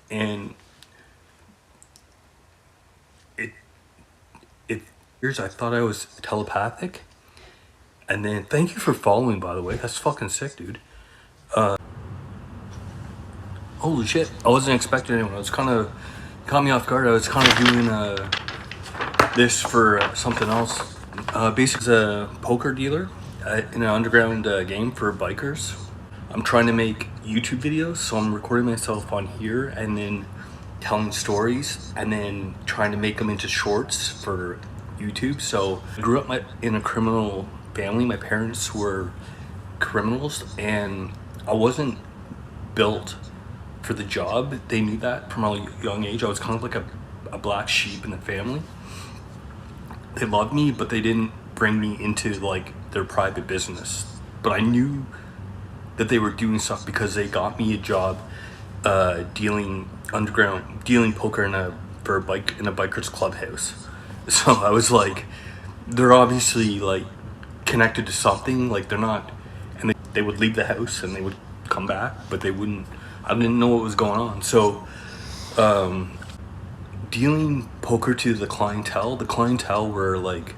And it years I thought I was telepathic. And then thank you for following, by the way. That's fucking sick, dude. Holy shit. I wasn't expecting anyone. I was kind of caught me off guard. I was kind of doing this for something else. Basically, as a poker dealer in an underground game for bikers. I'm trying to make YouTube videos, so I'm recording myself on here and then telling stories and then trying to make them into shorts for YouTube. So I grew up in a criminal family. My parents were criminals, and I wasn't built for the job. They knew that from a young age. I was kind of like a black sheep in the family. They loved me, but they didn't bring me into like their private business. But I knew that they were doing stuff because they got me a job dealing poker in a biker's clubhouse. So I was like, they're obviously like connected to something. Like they're not, and they would leave the house and they would come back, but they wouldn't. I didn't know what was going on. So dealing poker to the clientele were like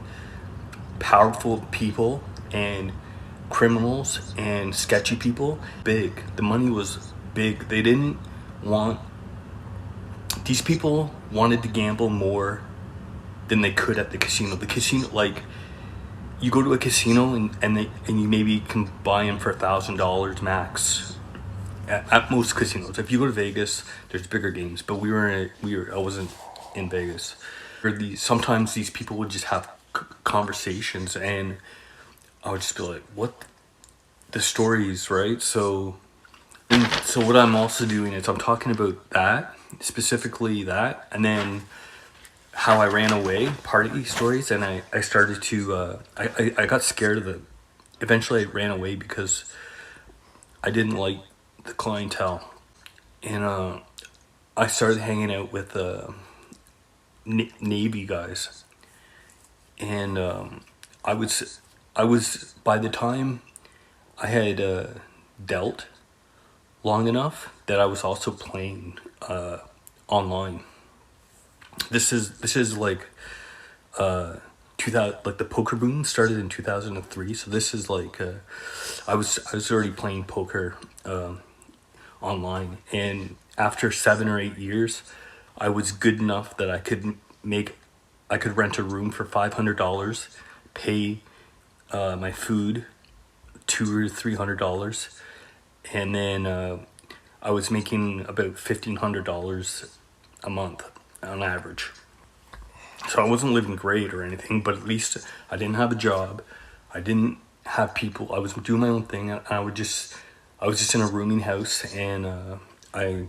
powerful people and criminals and sketchy people. Big. The money was big. They didn't want, these people wanted to gamble more than they could at the casino. The casino, like, you go to a casino and you maybe can buy them for $1,000 max at most casinos. If you go to Vegas, there's bigger games, but I wasn't in Vegas. Sometimes these people would just have conversations, and I would just be like, what? The stories, right? So what I'm also doing is I'm talking about that, specifically that, and then how I ran away, party stories, and I started to, I got scared of it. Eventually I ran away because I didn't like the clientele. And I started hanging out with Navy guys. And I was, by the time I had dealt long enough that I was also playing online. This is like 2000, like the poker boom started in 2003. So this is like I was already playing poker online, and after 7 or 8 years, I was good enough that I could rent a room for $500, pay my food $200 or $300, and then I was making about $1,500 a month on average. So I wasn't living great or anything, but at least I didn't have a job. I didn't have people. I was doing my own thing, and I was just in a rooming house, and I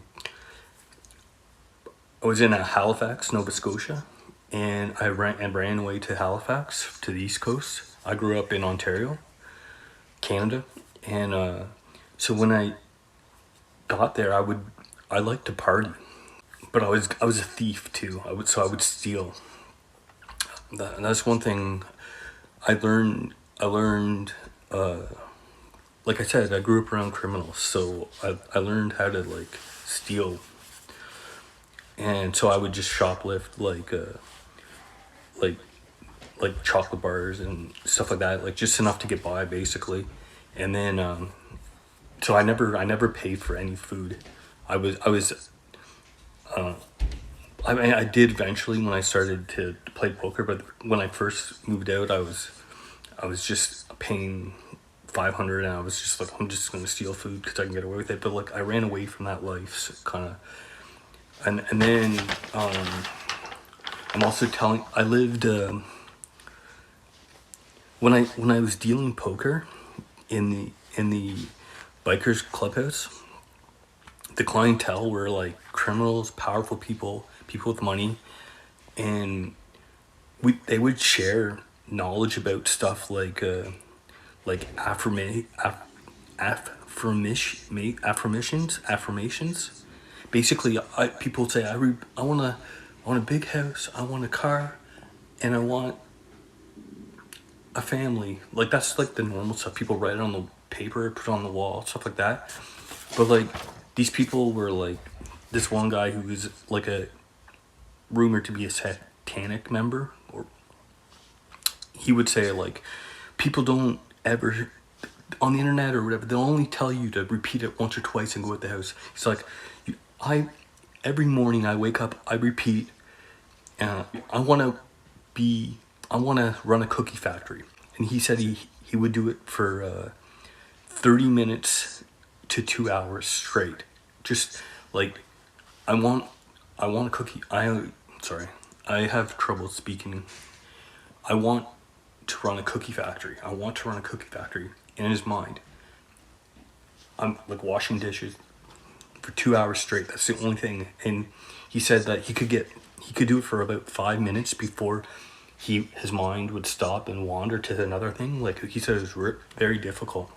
was in Halifax, Nova Scotia, and I ran away to Halifax, to the East Coast. I grew up in Ontario, Canada, and so when I got there, I liked to party, but I was a thief too. I would steal. That's one thing I learned. Like I said, I grew up around criminals, so I learned how to like steal, and so I would just shoplift like like chocolate bars and stuff like that, like just enough to get by basically, and then so I never paid for any food. I was I mean, I did eventually when I started to play poker, but when I first moved out, I was just paying 500, and I was just like, I'm just gonna steal food because I can get away with it. But like, I ran away from that life, so kind of, and then I'm also telling. I lived when I was dealing poker in the bikers clubhouse. The clientele were like criminals, powerful people with money, and they would share knowledge about stuff like affirmations. Basically, people would say I want a big house, I want a car, and I want a family. Like that's like the normal stuff people write on the paper, put on the wall, stuff like that. But like these people were like this one guy who was like a rumored to be a satanic member, or he would say like, people don't ever on the internet or whatever, they'll only tell you to repeat it once or twice and go out the house. He's like, I every morning I wake up, I repeat, I want to be, I want to run a cookie factory. And he said he would do it for 30 minutes to 2 hours straight. Just like, I want a cookie. Sorry, I have trouble speaking. I want to run a cookie factory. I want to run a cookie factory. In his mind, I'm like washing dishes for 2 hours straight. That's the only thing. And he said that he could do it for about 5 minutes before his mind would stop and wander to another thing. Like he said, it was very difficult.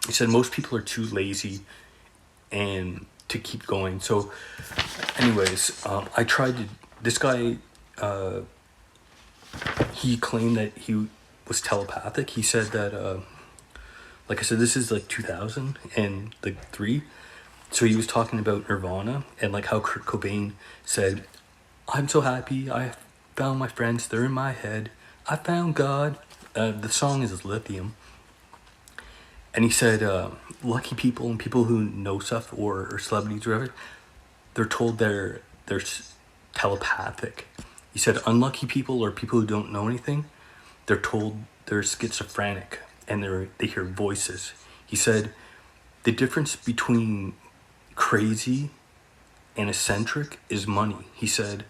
He said most people are too lazy and to keep going. So, anyways, I tried to. This guy, he claimed that he was telepathic. He said that, like I said, this is like 2003. So he was talking about Nirvana and like how Kurt Cobain said, "I'm so happy. I found my friends. They're in my head. I found God." The song is Lithium. And he said, lucky people and people who know stuff or celebrities or whatever, they're told they're telepathic. He said unlucky people or people who don't know anything, they're told they're schizophrenic and they hear voices. He said the difference between crazy and eccentric is money. He said,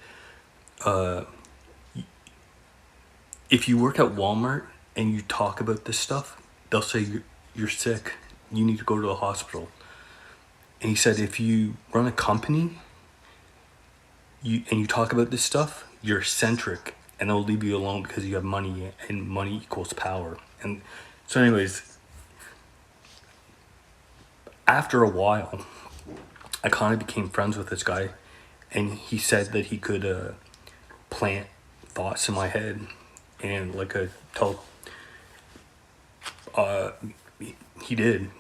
if you work at Walmart and you talk about this stuff, they'll say you're sick. You need to go to the hospital. And he said, if you run a company, you talk about this stuff, you're eccentric, and they'll leave you alone because you have money, and money equals power. And so, anyways, after a while, I kind of became friends with this guy, and he said that he could plant thoughts in my head, and like he did.